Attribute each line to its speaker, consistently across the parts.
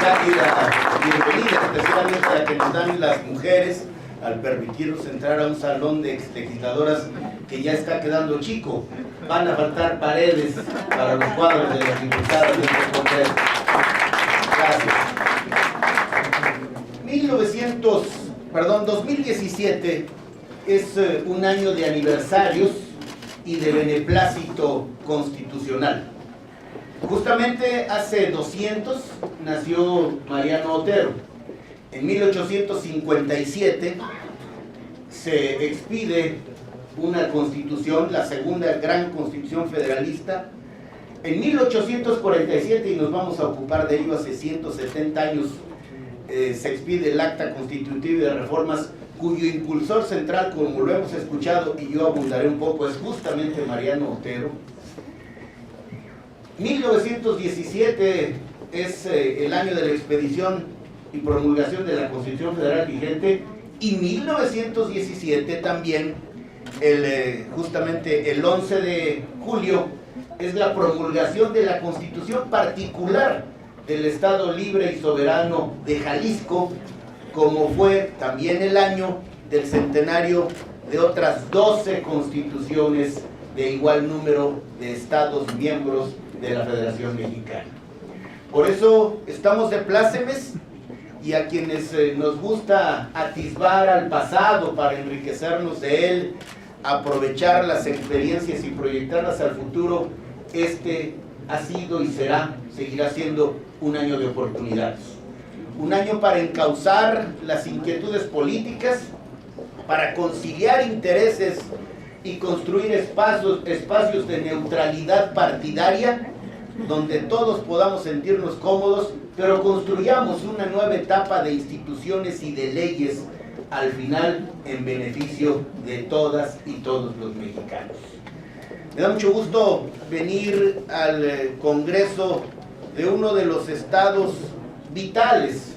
Speaker 1: y la bienvenida especialmente a que nos dan las mujeres al permitirnos entrar a un salón de exlegisladoras que ya está quedando chico. Van a faltar paredes para los cuadros de las diputadas de este Congreso. Gracias. 2017 es un año de aniversarios y de beneplácito constitucional. Justamente hace 200 nació Mariano Otero. En 1857 se expide una constitución, la segunda gran constitución federalista. En 1847, y nos vamos a ocupar de ello, hace 170 años, se expide el Acta Constitutiva de Reformas, cuyo impulsor central, como lo hemos escuchado, y yo abundaré un poco, es justamente Mariano Otero. 1917 es el año de la expedición y promulgación de la Constitución Federal vigente, y 1917 también, justamente el 11 de julio, es la promulgación de la Constitución particular del Estado Libre y Soberano de Jalisco, como fue también el año del centenario de otras 12 constituciones de igual número de estados miembros de la Federación Mexicana. Por eso estamos de plácemes, y a quienes nos gusta atisbar al pasado para enriquecernos de él, aprovechar las experiencias y proyectarlas al futuro, este ha sido y seguirá siendo un año de oportunidades. Un año para encauzar las inquietudes políticas, para conciliar intereses y construir espacios de neutralidad partidaria, donde todos podamos sentirnos cómodos, pero construyamos una nueva etapa de instituciones y de leyes, al final en beneficio de todas y todos los mexicanos. Me da mucho gusto venir al Congreso de uno de los estados vitales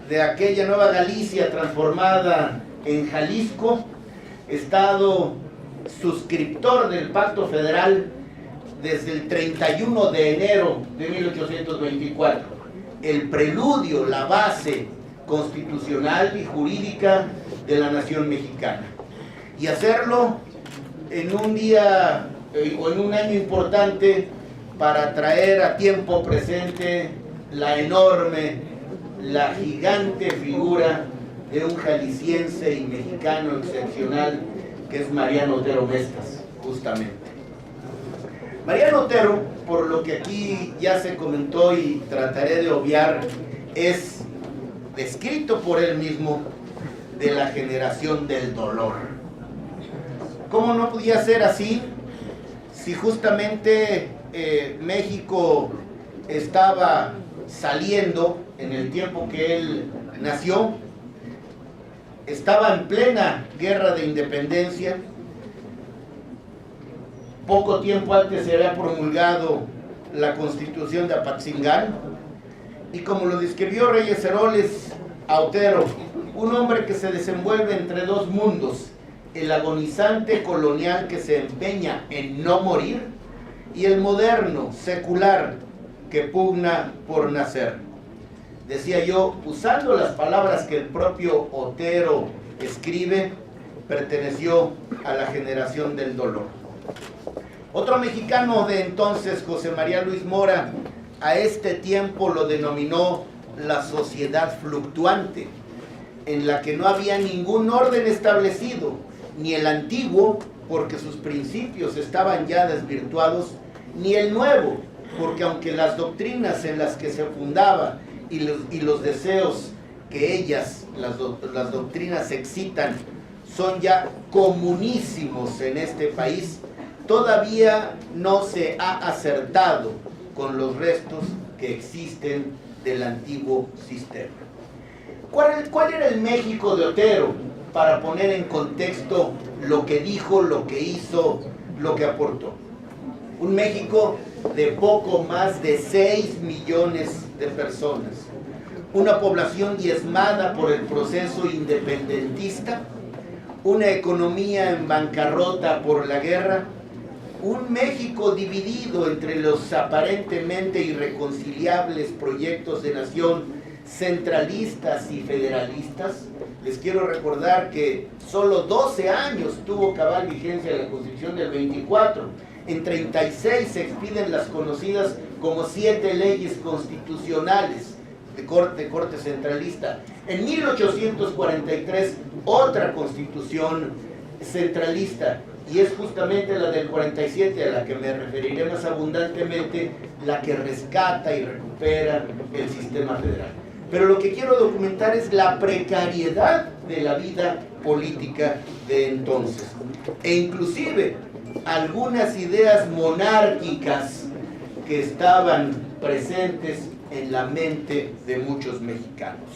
Speaker 1: de aquella Nueva Galicia transformada en Jalisco, estado suscriptor del Pacto Federal desde el 31 de enero de 1824, el preludio, la base constitucional y jurídica de la nación mexicana. Y hacerlo en un día o en un año importante para traer a tiempo presente la enorme, la gigante figura de un jalisciense y mexicano excepcional que es Mariano Otero Mestas, justamente. Mariano Otero, por lo que aquí ya se comentó y trataré de obviar, es descrito por él mismo de la generación del dolor. ¿Cómo no podía ser así si justamente México estaba saliendo en el tiempo que él nació, estaba en plena guerra de independencia? Poco tiempo antes se había promulgado la Constitución de Apatzingán, y como lo describió Reyes Heroles a Otero, un hombre que se desenvuelve entre dos mundos, el agonizante colonial que se empeña en no morir, y el moderno, secular, que pugna por nacer. Decía yo, usando las palabras que el propio Otero escribe, perteneció a la generación del dolor. Otro mexicano de entonces, José María Luis Mora, a este tiempo lo denominó la sociedad fluctuante, en la que no había ningún orden establecido, ni el antiguo, porque sus principios estaban ya desvirtuados, ni el nuevo, porque aunque las doctrinas en las que se fundaba y los deseos que ellas, las doctrinas excitan, son ya comunísimos en este país, todavía no se ha acertado con los restos que existen del antiguo sistema. ¿Cuál era el México de Otero? Para poner en contexto lo que dijo, lo que hizo, lo que aportó. Un México de poco más de 6 millones de personas, una población diezmada por el proceso independentista, una economía en bancarrota por la guerra, un México dividido entre los aparentemente irreconciliables proyectos de nación centralistas y federalistas. Les quiero recordar que solo 12 años tuvo cabal vigencia la Constitución del 24. En 36 se expiden las conocidas como 7 leyes constitucionales de corte centralista. En 1843, otra constitución centralista, y es justamente la del 47, a la que me referiré más abundantemente, la que rescata y recupera el sistema federal. Pero lo que quiero documentar es la precariedad de la vida política de entonces, e inclusive algunas ideas monárquicas que estaban presentes en la mente de muchos mexicanos.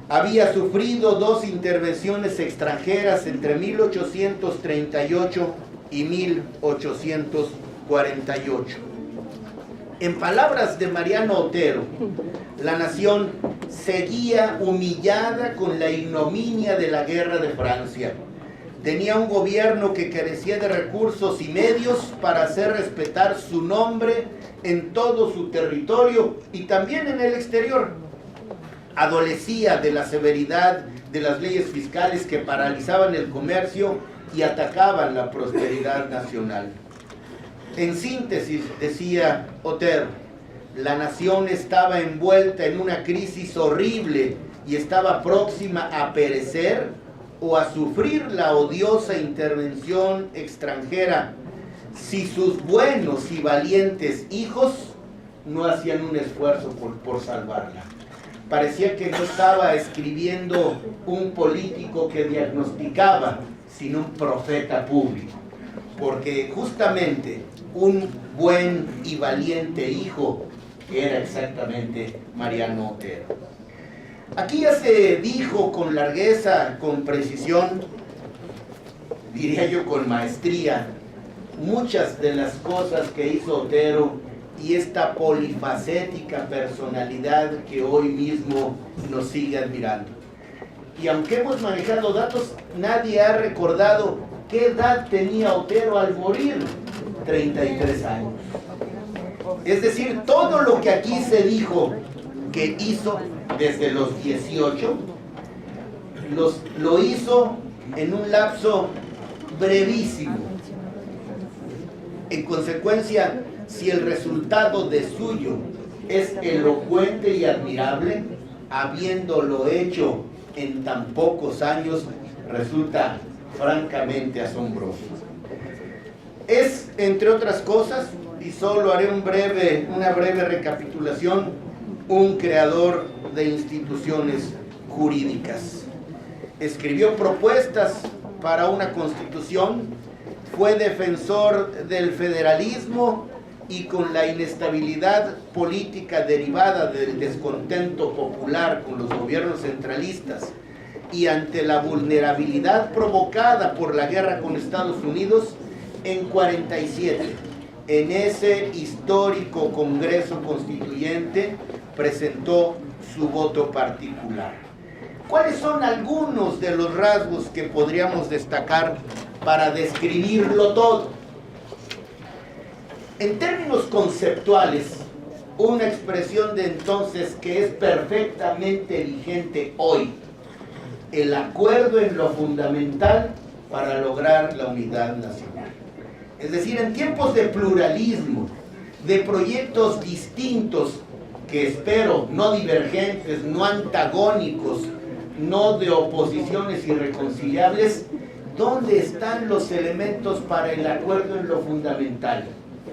Speaker 1: Había sufrido 2 intervenciones extranjeras entre 1838 y 1848. En palabras de Mariano Otero, la nación seguía humillada con la ignominia de la guerra de Francia. Tenía un gobierno que carecía de recursos y medios para hacer respetar su nombre en todo su territorio y también en el exterior. Adolecía de la severidad de las leyes fiscales que paralizaban el comercio y atacaban la prosperidad nacional. En síntesis, decía Otero, la nación estaba envuelta en una crisis horrible y estaba próxima a perecer o a sufrir la odiosa intervención extranjera si sus buenos y valientes hijos no hacían un esfuerzo por salvarla. Parecía que no estaba escribiendo un político que diagnosticaba, sino un profeta público, porque justamente un buen y valiente hijo era exactamente Mariano Otero. Aquí ya se dijo con largueza, con precisión, diría yo con maestría, muchas de las cosas que hizo Otero y esta polifacética personalidad que hoy mismo nos sigue admirando. Y aunque hemos manejado datos, nadie ha recordado qué edad tenía Otero al morir. 33 años. Es decir, todo lo que aquí se dijo que hizo desde los 18, lo hizo en un lapso brevísimo. En consecuencia, si el resultado de suyo es elocuente y admirable, habiéndolo hecho en tan pocos años, resulta francamente asombroso. Es, entre otras cosas, y solo haré una breve recapitulación, un creador de instituciones jurídicas. Escribió propuestas para una constitución, fue defensor del federalismo y con la inestabilidad política derivada del descontento popular con los gobiernos centralistas y ante la vulnerabilidad provocada por la guerra con Estados Unidos, en 47, en ese histórico Congreso Constituyente, presentó su voto particular. ¿Cuáles son algunos de los rasgos que podríamos destacar para describirlo todo? En términos conceptuales, una expresión de entonces que es perfectamente vigente hoy: el acuerdo en lo fundamental para lograr la unidad nacional. Es decir, en tiempos de pluralismo, de proyectos distintos, que espero no divergentes, no antagónicos, no de oposiciones irreconciliables, ¿dónde están los elementos para el acuerdo en lo fundamental?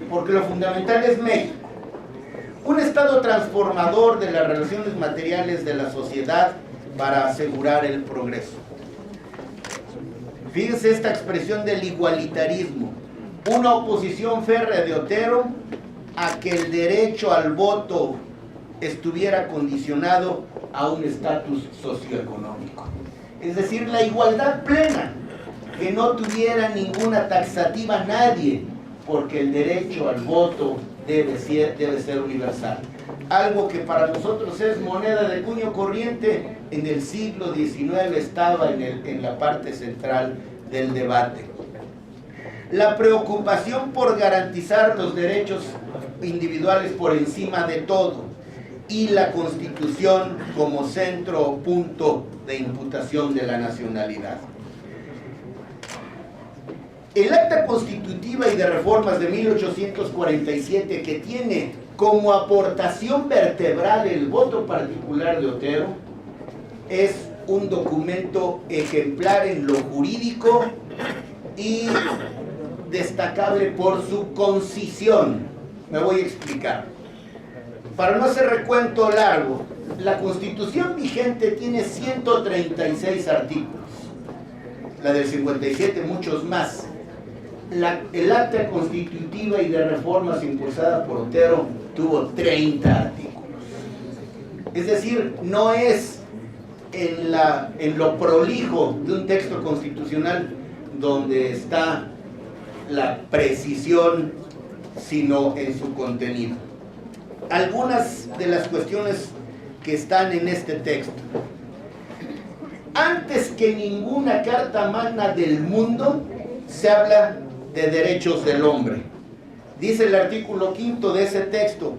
Speaker 1: Porque lo fundamental es México, un estado transformador de las relaciones materiales de la sociedad para asegurar el progreso. Fíjense esta expresión del igualitarismo, una oposición férrea de Otero a que el derecho al voto estuviera condicionado a un estatus socioeconómico. Es decir, la igualdad plena, que no tuviera ninguna taxativa nadie, porque el derecho al voto debe ser universal. Algo que para nosotros es moneda de cuño corriente, en el siglo XIX estaba en la parte central del debate. la preocupación por garantizar los derechos individuales por encima de todo, y la Constitución como centro o punto de imputación de la nacionalidad. El Acta Constitutiva y de Reformas de 1847, que tiene como aportación vertebral el voto particular de Otero, es un documento ejemplar en lo jurídico y destacable por su concisión. Me voy a explicar. Para no hacer recuento largo, la Constitución vigente tiene 136 artículos, la del 57 muchos más. El Acta Constitutiva y de Reformas impulsada por Otero tuvo 30 artículos. Es decir, no es en lo prolijo de un texto constitucional donde está la precisión, sino en su contenido. Algunas de las cuestiones que están en este texto. Antes que ninguna carta magna del mundo, se habla de derechos del hombre. Dice el artículo 5 de ese texto: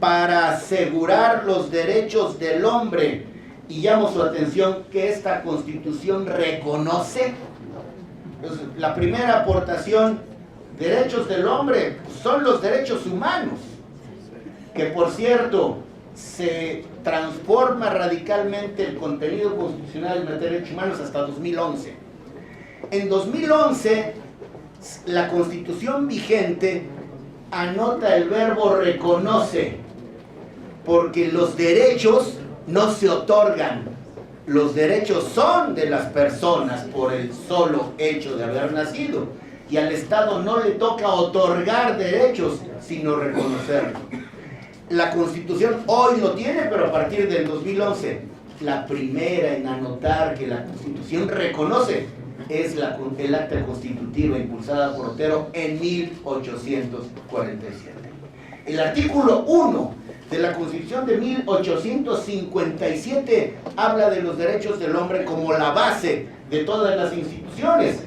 Speaker 1: para asegurar los derechos del hombre, y llamo su atención que esta Constitución reconoce. Entonces, la primera aportación, derechos del hombre, son los derechos humanos, que por cierto se transforma radicalmente el contenido constitucional en materia de derechos humanos hasta 2011. En 2011, la Constitución vigente anota el verbo reconoce, porque los derechos no se otorgan, los derechos son de las personas por el solo hecho de haber nacido, y al Estado no le toca otorgar derechos, sino reconocerlos. La Constitución hoy lo tiene, pero a partir del 2011, la primera en anotar que la Constitución reconoce es el Acta Constitutiva impulsada por Otero en 1847. El artículo 1 de la Constitución de 1857 habla de los derechos del hombre como la base de todas las instituciones,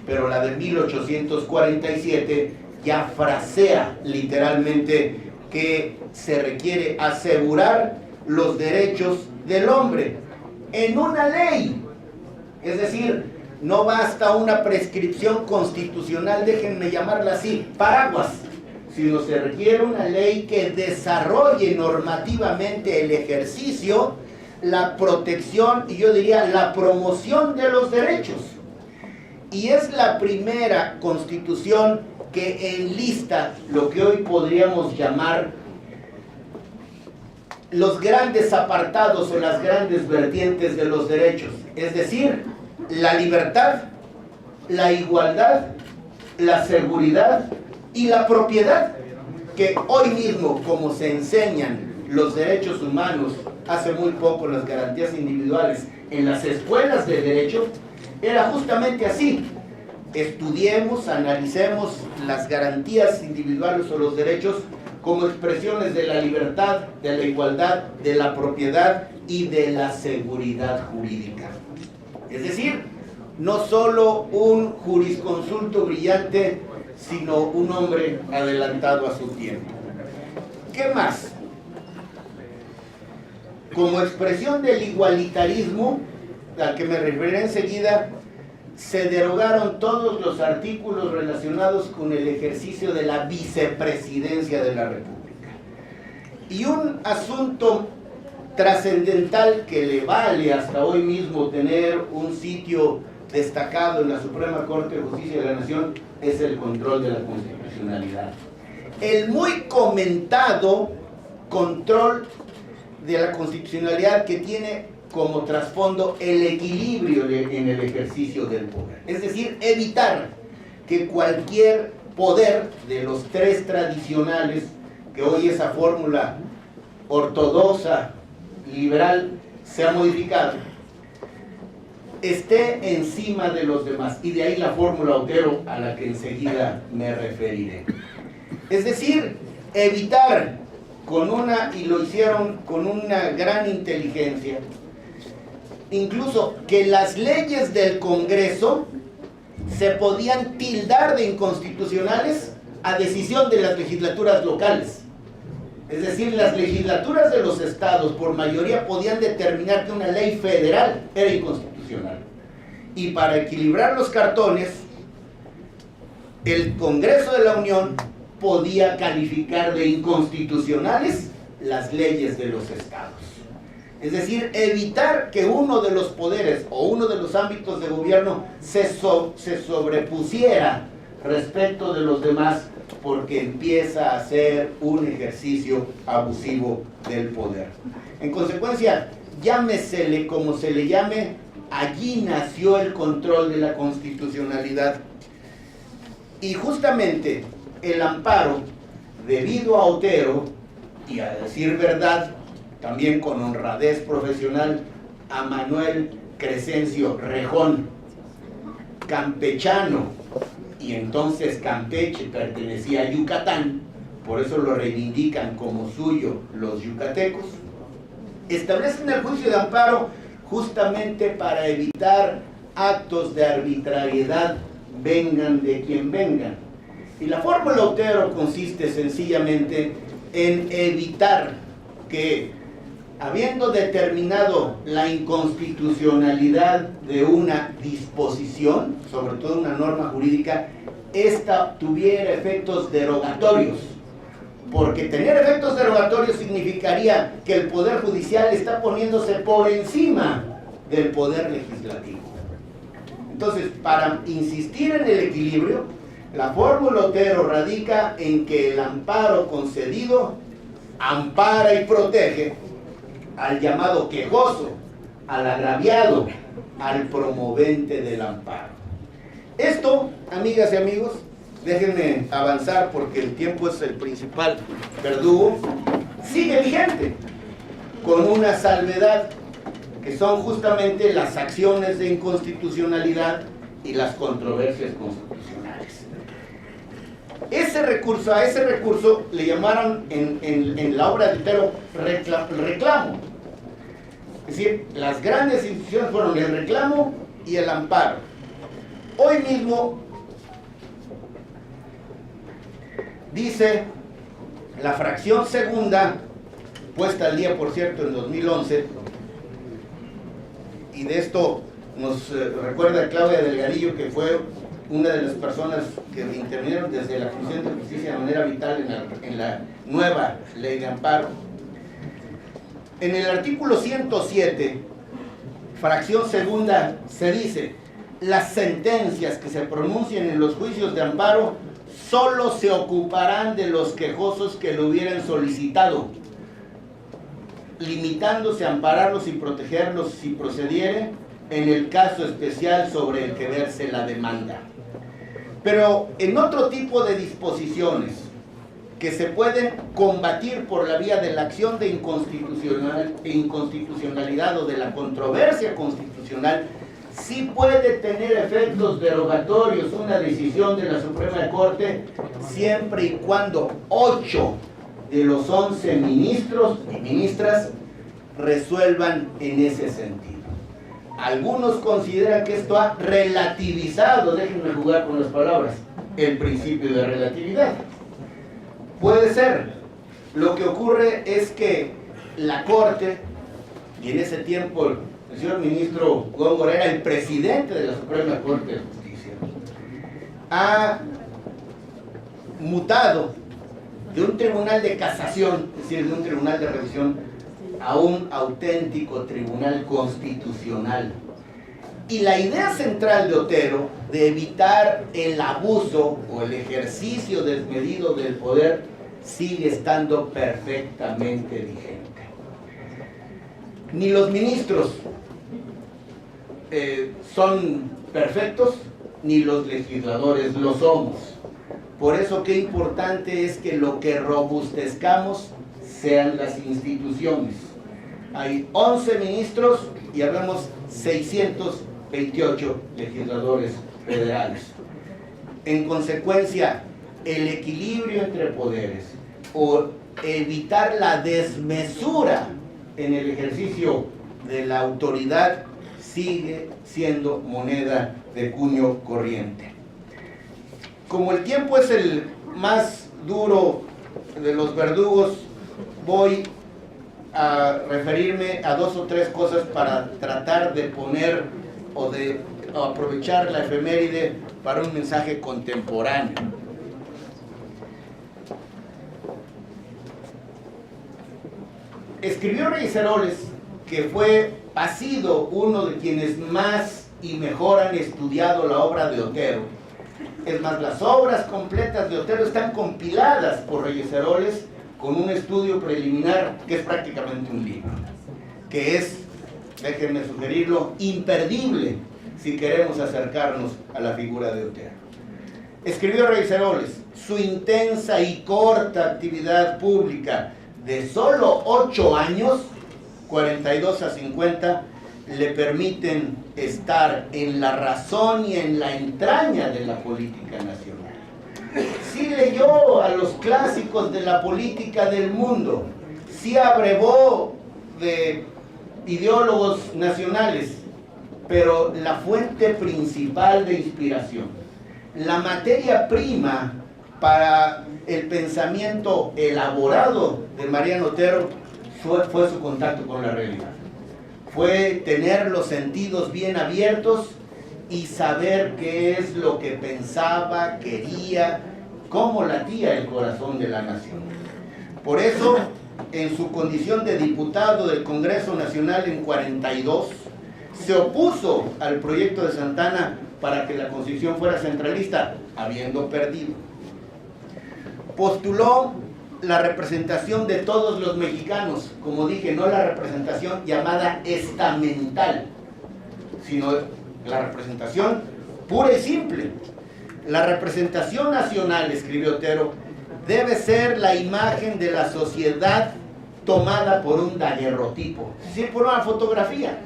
Speaker 1: pero la de 1847 ya frasea literalmente que se requiere asegurar los derechos del hombre en una ley. Es decir, no basta una prescripción constitucional, déjenme llamarla así, paraguas, sino se requiere una ley que desarrolle normativamente el ejercicio, la protección y yo diría la promoción de los derechos. Y es la primera Constitución que enlista lo que hoy podríamos llamar los grandes apartados o las grandes vertientes de los derechos, es decir, la libertad, la igualdad, la seguridad y la propiedad, que hoy mismo, como se enseñan los derechos humanos, hace muy poco las garantías individuales en las escuelas de derecho, era justamente así. Estudiemos, analicemos las garantías individuales o los derechos como expresiones de la libertad, de la igualdad, de la propiedad y de la seguridad jurídica. Es decir, no solo un jurisconsulto brillante, sino un hombre adelantado a su tiempo. ¿Qué más? Como expresión del igualitarismo, al que me referiré enseguida, se derogaron todos los artículos relacionados con el ejercicio de la vicepresidencia de la República. Y un asunto trascendental que le vale hasta hoy mismo tener un sitio destacado en la Suprema Corte de Justicia de la Nación es el control de la constitucionalidad. El muy comentado control de la constitucionalidad que tiene como trasfondo el equilibrio en el ejercicio del poder. Es decir, evitar que cualquier poder de los tres tradicionales, que hoy esa fórmula ortodoxa, liberal, se ha modificado, esté encima de los demás. Y de ahí la fórmula Otero, a la que enseguida me referiré. Es decir, evitar y lo hicieron con una gran inteligencia, incluso que las leyes del Congreso se podían tildar de inconstitucionales a decisión de las legislaturas locales. Es decir, las legislaturas de los estados por mayoría podían determinar que una ley federal era inconstitucional. Y para equilibrar los cartones, el Congreso de la Unión podía calificar de inconstitucionales las leyes de los estados. Es decir, evitar que uno de los poderes o uno de los ámbitos de gobierno se sobrepusiera respecto de los demás, porque empieza a ser un ejercicio abusivo del poder. En consecuencia, llámesele como se le llame, allí nació el control de la constitucionalidad. Y justamente el amparo, debido a Otero, y a decir verdad, también con honradez profesional, a Manuel Crescencio Rejón, campechano, y entonces Campeche pertenecía a Yucatán, por eso lo reivindican como suyo los yucatecos, establecen el juicio de amparo justamente para evitar actos de arbitrariedad, vengan de quien vengan. Y la fórmula Otero consiste sencillamente en evitar que, habiendo determinado la inconstitucionalidad de una disposición, sobre todo una norma jurídica, esta tuviera efectos derogatorios. Porque tener efectos derogatorios significaría que el Poder Judicial está poniéndose por encima del Poder Legislativo. Entonces, para insistir en el equilibrio, la fórmula Otero radica en que el amparo concedido ampara y protege al llamado quejoso, al agraviado, al promovente del amparo. Esto, amigas y amigos, déjenme avanzar porque el tiempo es el principal verdugo, sigue vigente, con una salvedad, que son justamente las acciones de inconstitucionalidad y las controversias constitucionales. A ese recurso le llamaron en la obra de Otero reclamo. Es decir, las grandes instituciones fueron el reclamo y el amparo. Hoy mismo dice la fracción segunda, puesta al día por cierto en 2011, y de esto nos recuerda Claudia Delgadillo, que fue una de las personas que intervinieron desde la Comisión de Justicia de manera vital en la nueva ley de amparo. En el artículo 107, fracción segunda, se dice: las sentencias que se pronuncien en los juicios de amparo solo se ocuparán de los quejosos que lo hubieran solicitado, limitándose a ampararlos y protegerlos si procediere en el caso especial sobre el que verse la demanda. Pero en otro tipo de disposiciones que se pueden combatir por la vía de la acción de inconstitucionalidad o de la controversia constitucional, sí puede tener efectos derogatorios una decisión de la Suprema Corte, siempre y cuando 8 de los 11 ministros y ministras resuelvan en ese sentido. Algunos consideran que esto ha relativizado, déjenme jugar con las palabras, el principio de relatividad. Puede ser. Lo que ocurre es que la Corte, y en ese tiempo el señor ministro Góngora era el presidente de la Suprema Corte de Justicia, ha mutado de un tribunal de casación, es decir, de un tribunal de revisión, a un auténtico tribunal constitucional. Y la idea central de Otero, de evitar el abuso o el ejercicio desmedido del poder, sigue estando perfectamente vigente. Ni los ministros son perfectos, ni los legisladores lo somos. Por eso qué importante es que lo que robustezcamos sean las instituciones. Hay 11 ministros y habemos 628 legisladores federales. En consecuencia, el equilibrio entre poderes o evitar la desmesura en el ejercicio de la autoridad sigue siendo moneda de cuño corriente. Como el tiempo es el más duro de los verdugos, voy a referirme a 2 o 3 cosas para tratar de poner o de aprovechar la efeméride para un mensaje contemporáneo. Escribió Reyes Heroles, que ha sido uno de quienes más y mejor han estudiado la obra de Otero. Es más, las obras completas de Otero están compiladas por Reyes Heroles con un estudio preliminar que es prácticamente un libro, que es, déjenme sugerirlo, imperdible si queremos acercarnos a la figura de Otero. Escribió Reyes Heroles: su intensa y corta actividad pública de solo 8 años, 42 a 50, le permiten estar en la razón y en la entraña de la política nacional. Sí leyó a los clásicos de la política del mundo, sí abrevó de ideólogos nacionales, pero la fuente principal de inspiración, la materia prima para el pensamiento elaborado de Mariano Otero fue su contacto con la realidad. Fue tener los sentidos bien abiertos y saber qué es lo que pensaba, quería, cómo latía el corazón de la nación. Por eso, en su condición de diputado del Congreso Nacional en 42, se opuso al proyecto de Santana para que la Constitución fuera centralista, habiendo perdido. Postuló la representación de todos los mexicanos, como dije, no la representación llamada estamental, sino la representación pura y simple. La representación nacional, escribió Otero, debe ser la imagen de la sociedad tomada por un daguerrotipo, es decir, por una fotografía.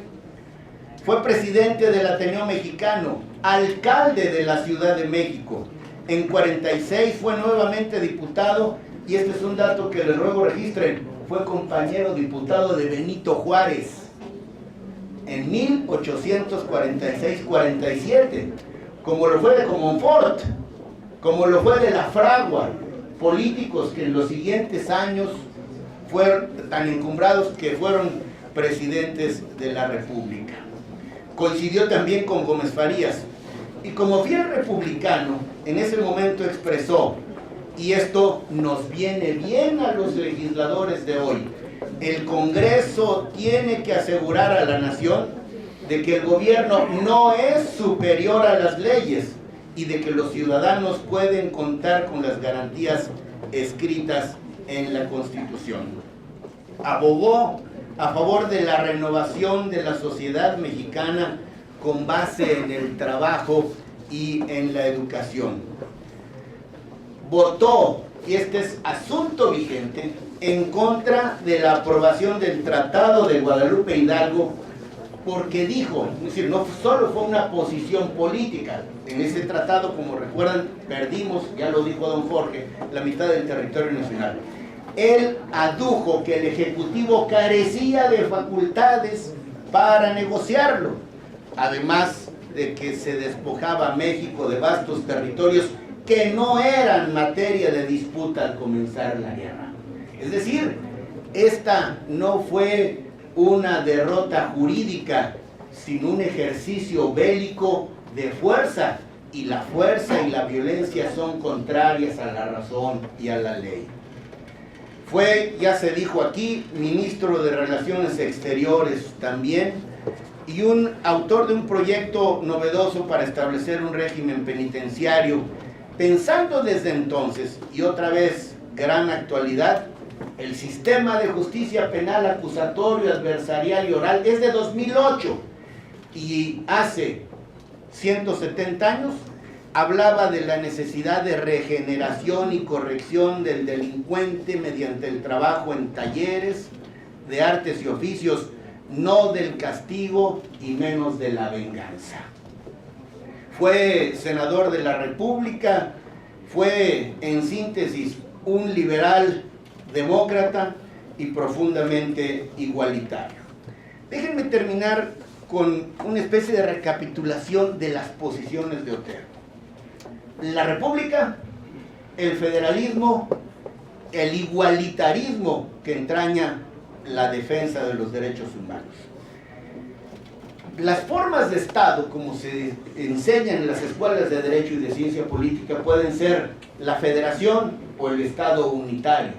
Speaker 1: Fue presidente del Ateneo Mexicano, alcalde de la Ciudad de México. En 46 fue nuevamente diputado, y este es un dato que les ruego registren, fue compañero diputado de Benito Juárez en 1846-47, como lo fue de Comonfort, como lo fue de La Fragua, políticos que en los siguientes años fueron tan encumbrados que fueron presidentes de la República. Coincidió también con Gómez Farías, y como fiel republicano, en ese momento expresó, y esto nos viene bien a los legisladores de hoy: el Congreso tiene que asegurar a la nación de que el gobierno no es superior a las leyes y de que los ciudadanos pueden contar con las garantías escritas en la Constitución. Abogó a favor de la renovación de la sociedad mexicana con base en el trabajo y en la educación. Votó, y este es asunto vigente, en contra de la aprobación del Tratado de Guadalupe Hidalgo, porque dijo, es decir, no solo fue una posición política, en ese tratado, como recuerdan, perdimos, ya lo dijo don Jorge, la mitad del territorio nacional. Él adujo que el Ejecutivo carecía de facultades para negociarlo, además de que se despojaba a México de vastos territorios que no eran materia de disputa al comenzar la guerra. Es decir, esta no fue una derrota jurídica, sino un ejercicio bélico de fuerza, y la fuerza y la violencia son contrarias a la razón y a la ley. Fue, ya se dijo aquí, ministro de Relaciones Exteriores también, y un autor de un proyecto novedoso para establecer un régimen penitenciario, pensando desde entonces, y otra vez gran actualidad, el sistema de justicia penal acusatorio, adversarial y oral es de 2008, y hace 170 años hablaba de la necesidad de regeneración y corrección del delincuente mediante el trabajo en talleres de artes y oficios, no del castigo y menos de la venganza. Fue senador de la República, fue en síntesis un liberal demócrata y profundamente igualitario. Déjenme terminar con una especie de recapitulación de las posiciones de Otero. La república, el federalismo, el igualitarismo que entraña la defensa de los derechos humanos. Las formas de Estado, como se enseñan en las escuelas de Derecho y de Ciencia Política, pueden ser la federación o el Estado unitario.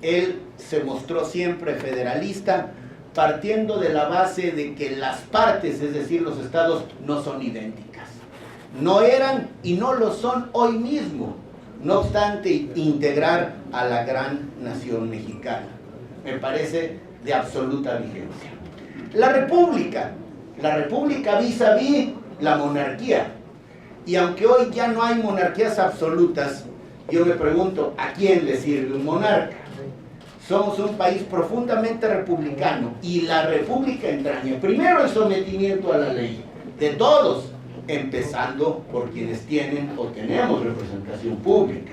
Speaker 1: Él se mostró siempre federalista, partiendo de la base de que las partes, es decir, los estados, no son idénticas. No eran y no lo son hoy mismo, no obstante integrar a la gran nación mexicana. Me parece de absoluta vigencia. La república vis a vis la monarquía. Y aunque hoy ya no hay monarquías absolutas, yo me pregunto, ¿a quién le sirve un monarca? Somos un país profundamente republicano y la república entraña primero el sometimiento a la ley de todos, empezando por quienes tienen o tenemos representación pública.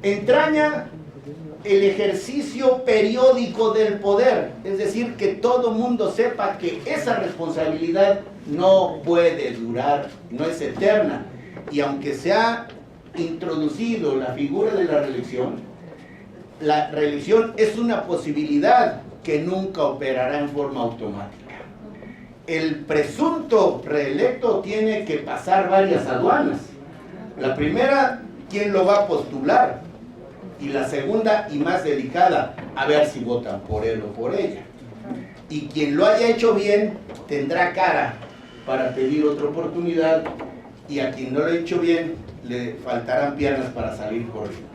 Speaker 1: Entraña el ejercicio periódico del poder, es decir, que todo mundo sepa que esa responsabilidad no puede durar, no es eterna, y aunque se ha introducido la figura de la reelección es una posibilidad que nunca operará en forma automática. El presunto reelecto tiene que pasar varias aduanas. La primera, ¿quién lo va a postular? Y la segunda y más delicada, a ver si votan por él o por ella. Y quien lo haya hecho bien tendrá cara para pedir otra oportunidad, y a quien no lo ha hecho bien le faltarán piernas para salir corriendo.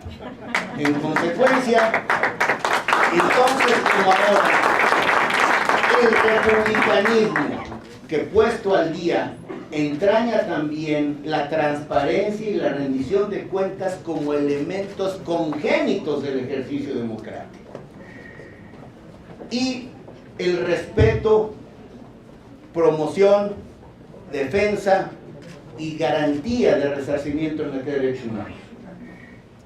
Speaker 1: En consecuencia, entonces, como ahora, el republicanismo, que puesto al día entraña también la transparencia y la rendición de cuentas como elementos congénitos del ejercicio democrático, y el respeto, promoción, defensa y garantía de resarcimiento en materia de derechos humanos.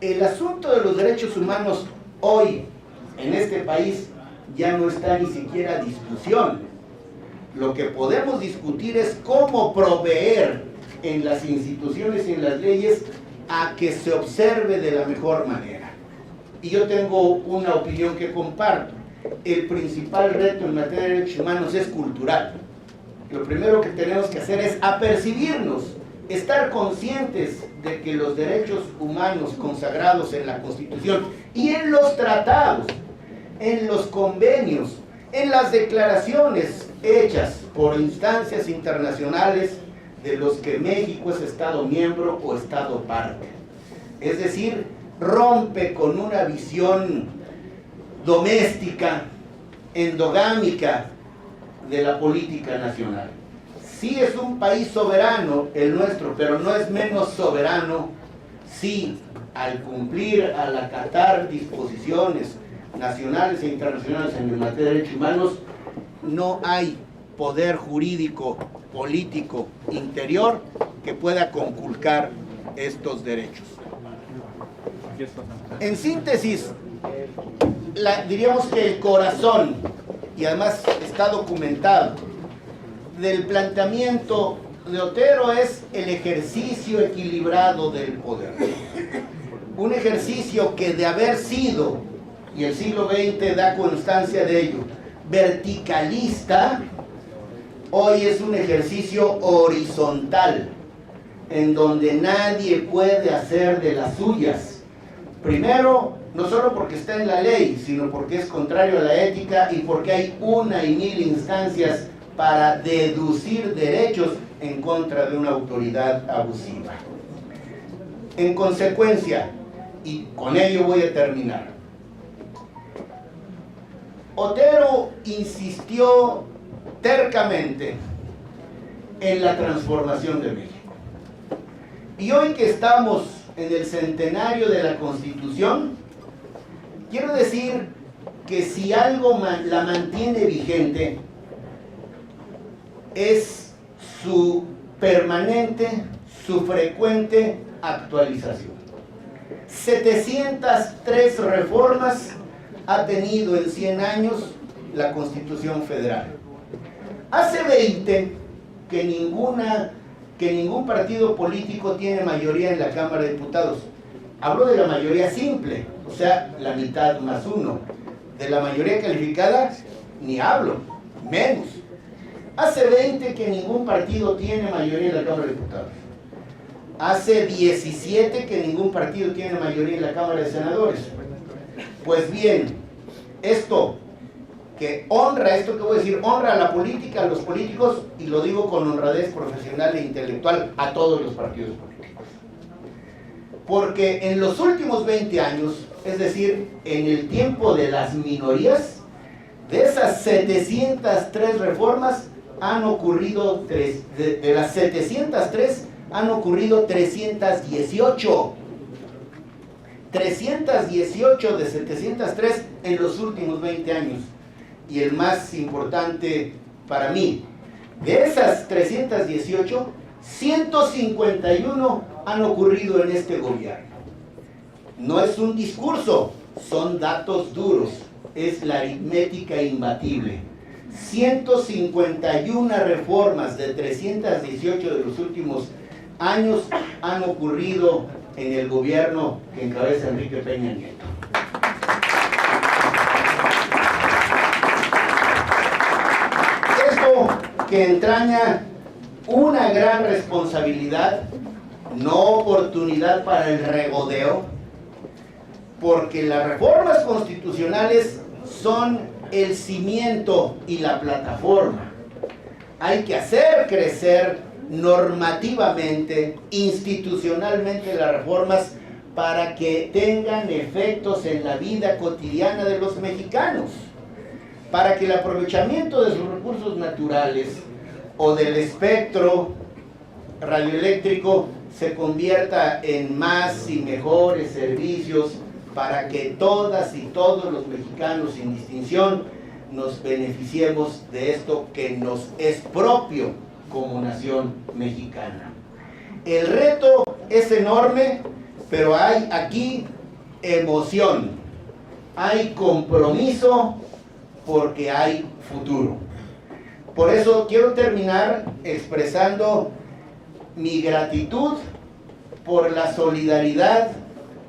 Speaker 1: El asunto de los derechos humanos hoy en este país ya no está ni siquiera a discusión. Lo que podemos discutir es cómo proveer en las instituciones y en las leyes a que se observe de la mejor manera. Y yo tengo una opinión que comparto. El principal reto en materia de derechos humanos es cultural. Lo primero que tenemos que hacer es apercibirnos, estar conscientes de que los derechos humanos consagrados en la Constitución y en los tratados, en los convenios, en las declaraciones hechas por instancias internacionales de los que México es Estado miembro o Estado parte. Es decir, rompe con una visión doméstica, endogámica de la política nacional. Sí es un país soberano el nuestro, pero no es menos soberano si al cumplir, al acatar disposiciones nacionales e internacionales en materia de derechos humanos, no hay poder jurídico, político, interior que pueda conculcar estos derechos. En síntesis, diríamos que el corazón, y además está documentado, del planteamiento de Otero es el ejercicio equilibrado del poder. Un ejercicio que, de haber sido, y el siglo XX da constancia de ello, verticalista, hoy es un ejercicio horizontal, en donde nadie puede hacer de las suyas. Primero, no solo porque está en la ley, sino porque es contrario a la ética y porque hay una y mil instancias para deducir derechos en contra de una autoridad abusiva. En consecuencia, y con ello voy a terminar, Otero insistió tercamente en la transformación de México. Y hoy que estamos en el centenario de la Constitución, quiero decir que si algo la mantiene vigente es su permanente, su frecuente actualización. 703 reformas ha tenido en 100 años la Constitución Federal. Hace 20 que ningún partido político tiene mayoría en la Cámara de Diputados. Hablo de la mayoría simple, o sea, la mitad más uno. De la mayoría calificada, ni hablo, menos. Hace 20 que ningún partido tiene mayoría en la Cámara de Diputados. Hace 17 que ningún partido tiene mayoría en la Cámara de Senadores. Pues bien, esto que voy a decir, honra a la política, a los políticos, y lo digo con honradez profesional e intelectual, a todos los partidos políticos. Porque en los últimos 20 años, es decir, en el tiempo de las minorías, de esas 703 reformas, han ocurrido, de las 703, han ocurrido 318. 318 de 703 en los últimos 20 años. Y el más importante para mí, de esas 318, 151 han ocurrido en este gobierno. No es un discurso, son datos duros, es la aritmética imbatible. 151 reformas de 318 de los últimos años han ocurrido en el gobierno que encabeza Enrique Peña Nieto. Esto que entraña una gran responsabilidad, no oportunidad para el regodeo, porque las reformas constitucionales son el cimiento y la plataforma. Hay que hacer crecer normativamente, institucionalmente las reformas para que tengan efectos en la vida cotidiana de los mexicanos, para que el aprovechamiento de sus recursos naturales o del espectro radioeléctrico se convierta en más y mejores servicios para que todas y todos los mexicanos sin distinción nos beneficiemos de esto que nos es propio como nación mexicana. El reto es enorme, pero hay aquí emoción, hay compromiso porque hay futuro. Por eso quiero terminar expresando mi gratitud por la solidaridad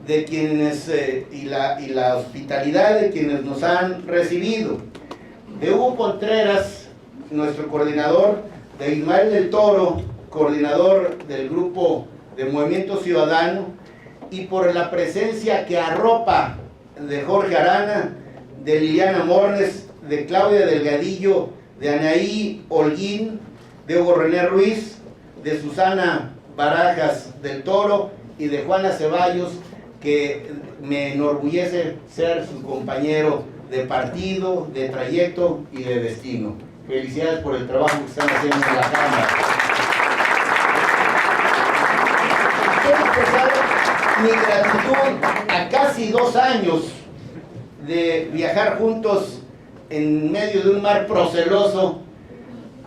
Speaker 1: de quienes y la hospitalidad de quienes nos han recibido. De Hugo Contreras, nuestro coordinador, de Ismael del Toro, coordinador del grupo de Movimiento Ciudadano, y por la presencia que arropa de Jorge Arana, de Liliana Mornes, de Claudia Delgadillo, de Anaí Holguín, de Hugo René Ruiz, de Susana Barajas del Toro y de Juana Ceballos, que me enorgullece ser su compañero de partido, de trayecto y de destino. Felicidades por el trabajo que están haciendo en la Cámara. Quiero expresar mi gratitud a casi 2 años de viajar juntos en medio de un mar proceloso,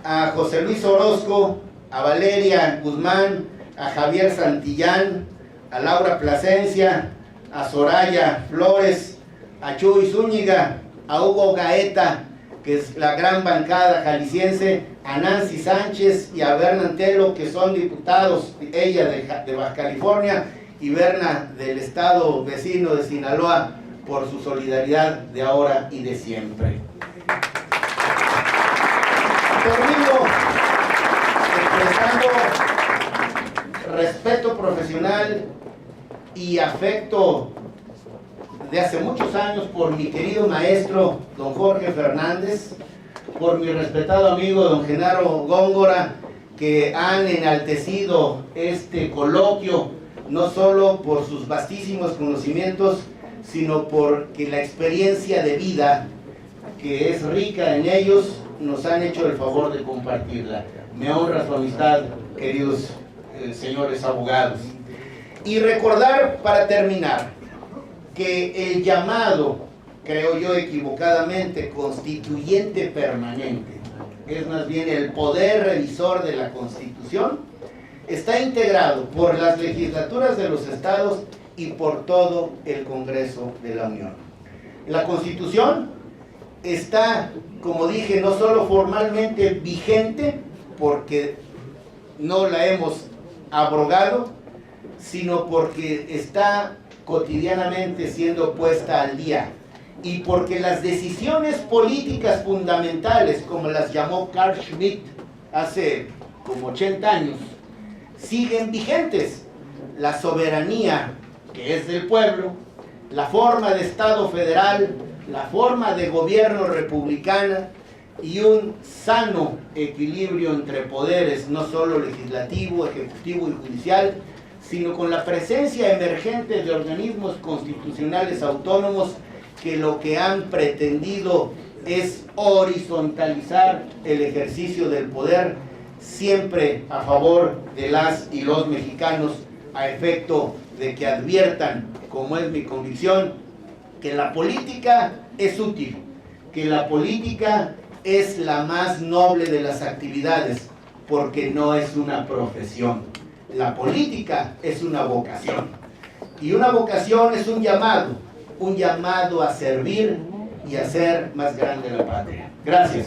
Speaker 1: a José Luis Orozco, a Valeria Guzmán, a Javier Santillán, a Laura Plasencia, a Soraya Flores, a Chuy Zúñiga, a Hugo Gaeta, que es la gran bancada jalisciense, a Nancy Sánchez y a Berna Antelo, que son diputados, ella de Baja California y Berna del estado vecino de Sinaloa, por su solidaridad de ahora y de siempre. Termino expresando respeto profesional y afecto de hace muchos años por mi querido maestro don Jorge Fernández, por mi respetado amigo don Genaro Góngora, que han enaltecido este coloquio no solo por sus vastísimos conocimientos, sino porque la experiencia de vida que es rica en ellos nos han hecho el favor de compartirla. Me honra su amistad, queridos señores abogados. Y recordar, para terminar, que el llamado, creo yo equivocadamente, constituyente permanente, es más bien el poder revisor de la Constitución, está integrado por las legislaturas de los estados y por todo el Congreso de la Unión. La Constitución está, como dije, no solo formalmente vigente, porque no la hemos abrogado, sino porque está cotidianamente siendo puesta al día, y porque las decisiones políticas fundamentales, como las llamó Carl Schmitt hace como 80 años, siguen vigentes. La soberanía, que es del pueblo, la forma de Estado federal, la forma de gobierno republicana y un sano equilibrio entre poderes, no solo legislativo, ejecutivo y judicial, sino con la presencia emergente de organismos constitucionales autónomos que lo que han pretendido es horizontalizar el ejercicio del poder, siempre a favor de las y los mexicanos, a efecto de que adviertan, como es mi convicción, que la política es útil, que la política es la más noble de las actividades, porque no es una profesión. La política es una vocación, y una vocación es un llamado a servir y a hacer más grande la patria. Gracias.